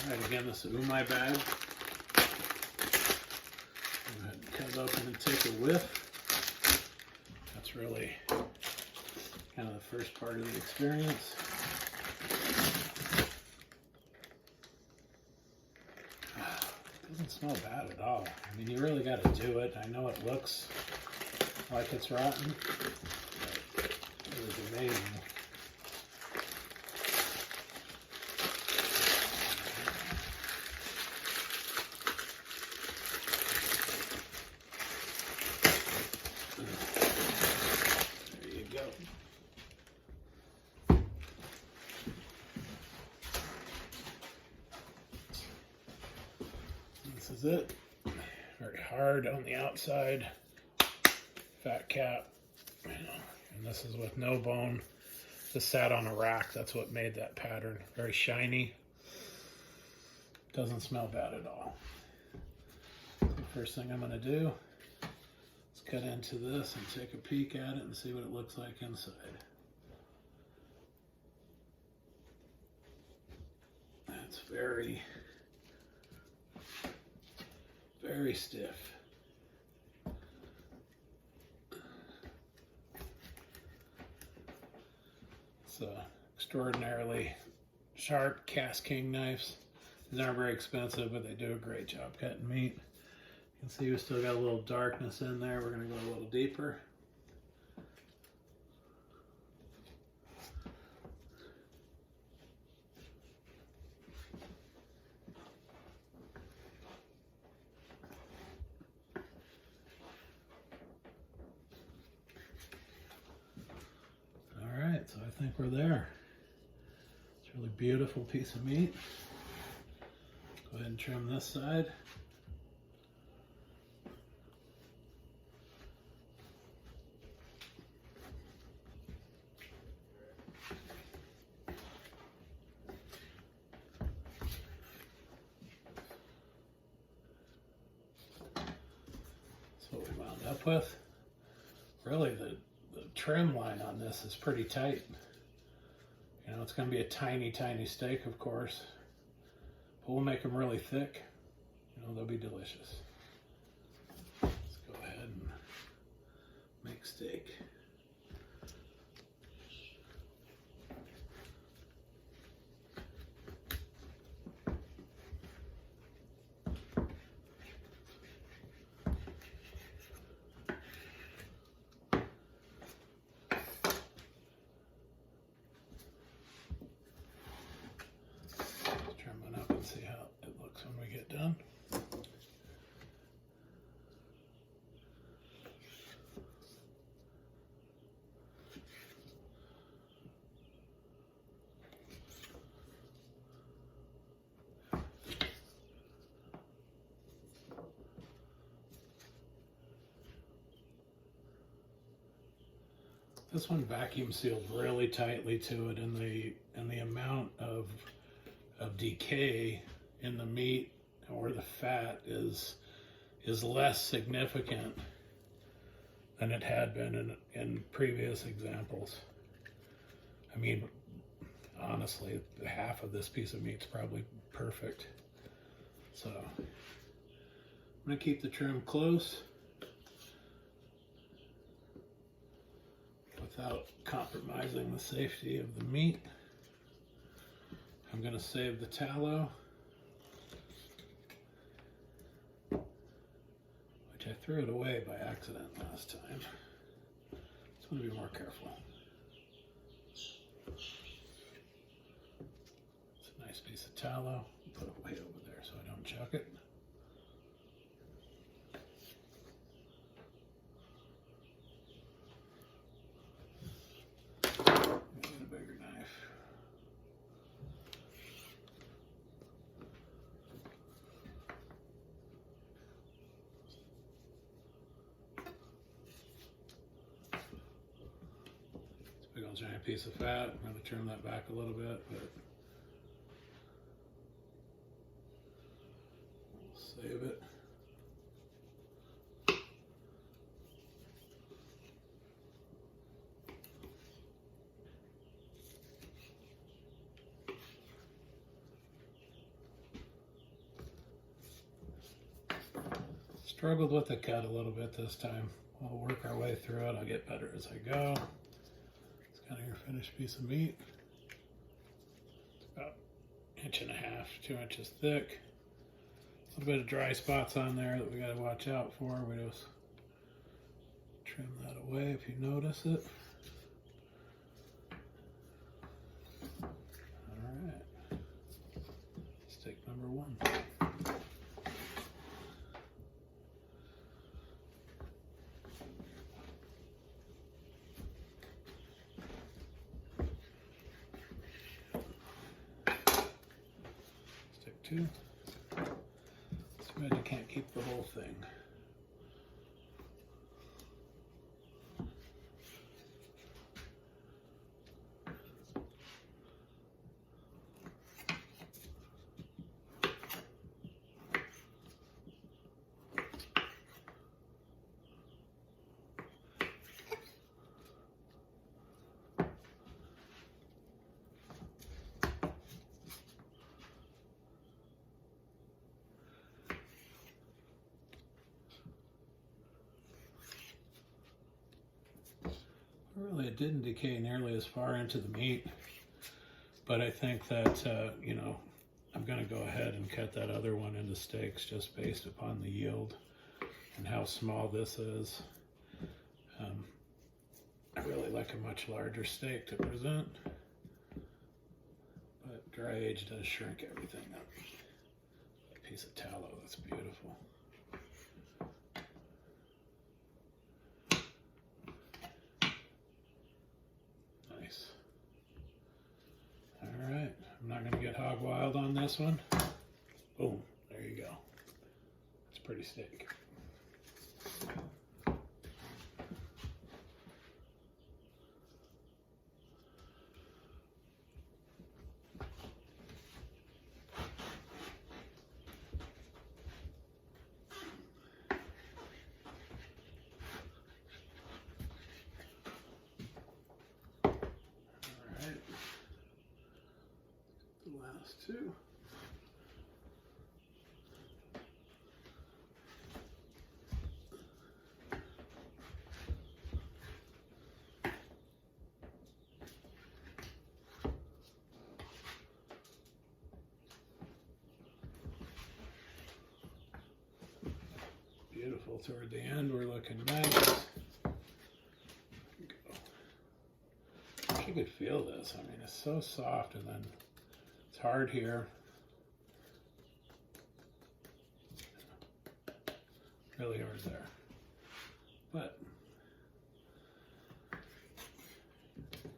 Alright, again, this is Umai bag. Go ahead and cut it open and take a whiff. That's really kind of the first part of the experience. It doesn't smell bad at all. I mean, you really got to do it. I know it looks like it's rotten, but it was amazing. This is it. Very hard on the outside. Fat cap. And this is with no bone. This sat on a rack. That's what made that pattern. Very shiny. Doesn't smell bad at all. So the first thing I'm going to do is cut into this and take a peek at it and see what it looks like inside. That's very stiff. It's extraordinarily sharp cast king knives. These aren't very expensive, but they do a great job cutting meat. You can see we still got a little darkness in there. We're going to go a little deeper. So I think we're there. It's a really beautiful piece of meat. Go ahead and trim this side. That's what we wound up with. Really, the trim line on this is pretty tight. You know, it's going to be a tiny steak, of course, but we'll make them really thick. You know, they'll be delicious. Let's go ahead and make steak. See how it looks when we get done. This one vacuum sealed really tightly to it, and the amount of decay in the meat or the fat is less significant than it had been in previous examples. I mean, honestly, half of this piece of meat's probably perfect. So I'm gonna keep the trim close without compromising the safety of the meat. I'm going to save the tallow, which I threw it away by accident last time. Just want to be more careful. It's a nice piece of tallow. Put it way over there so I don't chuck it. Need a bigger knife. Big old giant piece of fat. I'm going to trim that back a little bit, but we'll save it. Struggled with the cut a little bit this time. We'll work our way through it. I'll get better as I go. It's kind of your finished piece of meat. It's about 1.5 inches, 2 inches thick. A little bit of dry spots on there that we got to watch out for. We just trim that away if you notice it. All right. Steak number 1. Stick 2. It's too bad you can't keep the whole thing. Really, it didn't decay nearly as far into the meat, but I think that, you know, I'm going to go ahead and cut that other one into steaks just based upon the yield and how small this is. I really like a much larger steak to present, but dry age does shrink everything up. A piece of tallow, that's beautiful. Nice. All right, I'm not going to get hog wild on this one. Boom, there you go. It's pretty steak. Last 2. Beautiful. Toward the end, we're looking nice. You could feel this. I mean, it's so soft, and then it's hard here. Really hard there. But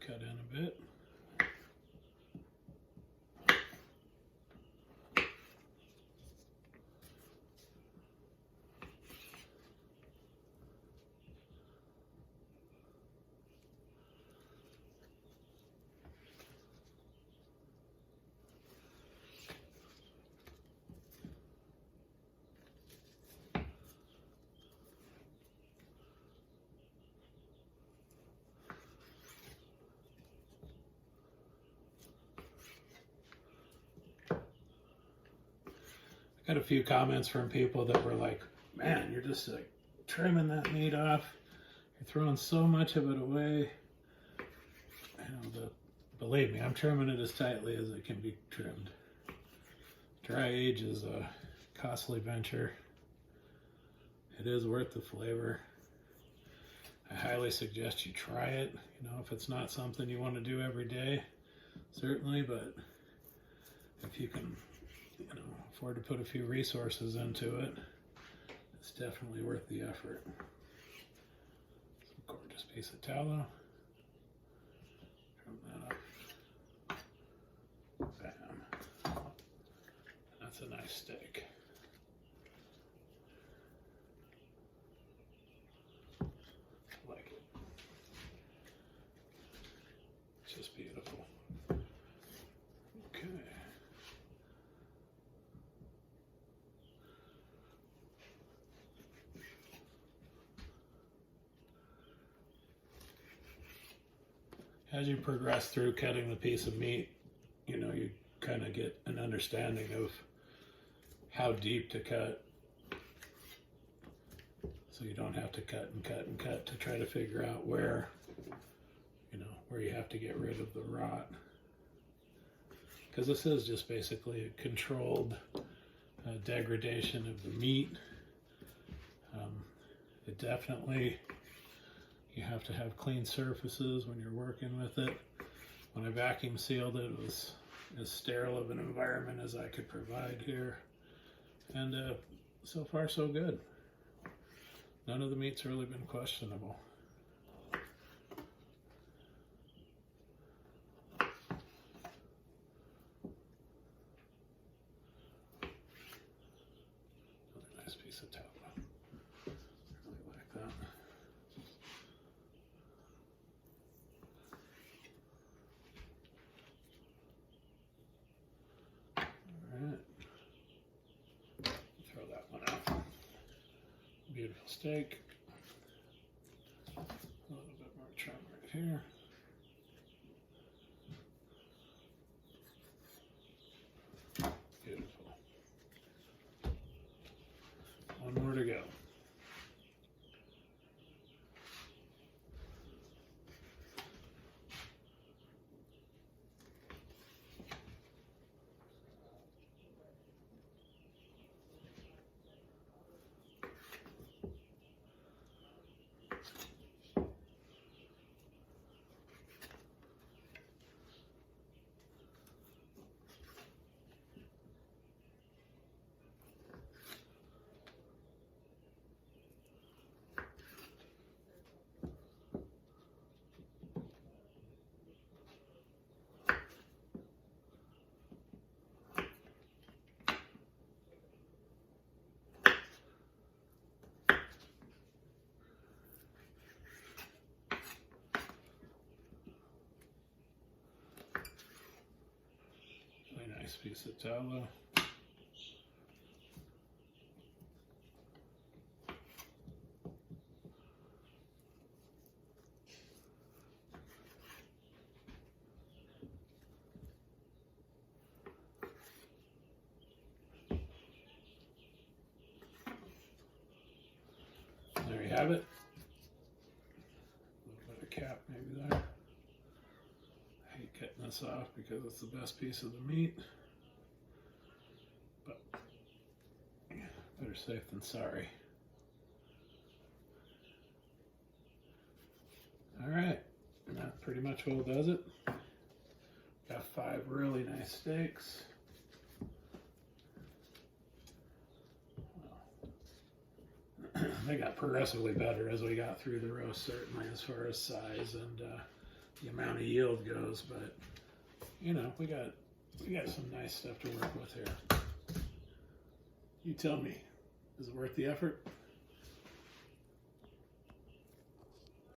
cut in a bit. Got a few comments from people that were like, man, you're just like trimming that meat off. You're throwing so much of it away. Believe me, I'm trimming it as tightly as it can be trimmed. Dry age is a costly venture. It is worth the flavor. I highly suggest you try it. You know, if it's not something you want to do every day, certainly, but if you can, you know, afford to put a few resources into it, it's definitely worth the effort. Some gorgeous piece of tallow. Trim that up. Bam. That's a nice steak. I like it. It's just beautiful. Okay. As you progress through cutting the piece of meat, you know, you kind of get an understanding of how deep to cut so you don't have to cut and cut and cut to try to figure out where, where you have to get rid of the rot. Because this is just basically a controlled degradation of the meat. It definitely, you have to have clean surfaces when you're working with it. When I vacuum sealed it, it was as sterile of an environment as I could provide here. And so far so good. None of the meat's really been questionable. Another nice piece of tallow. Really like that. Alright. Throw that one out. Beautiful steak. A little bit more trim right here. Beautiful. One more to go. Nice piece of tallow. There you have it. A little bit of cap maybe there. I hate cutting this off because it's the best piece of the meat. But better safe than sorry. Alright, and that pretty much well does it. Got 5 really nice steaks. They got progressively better as we got through the roast, certainly as far as size and the amount of yield goes. But we got some nice stuff to work with here. You tell me, is it worth the effort?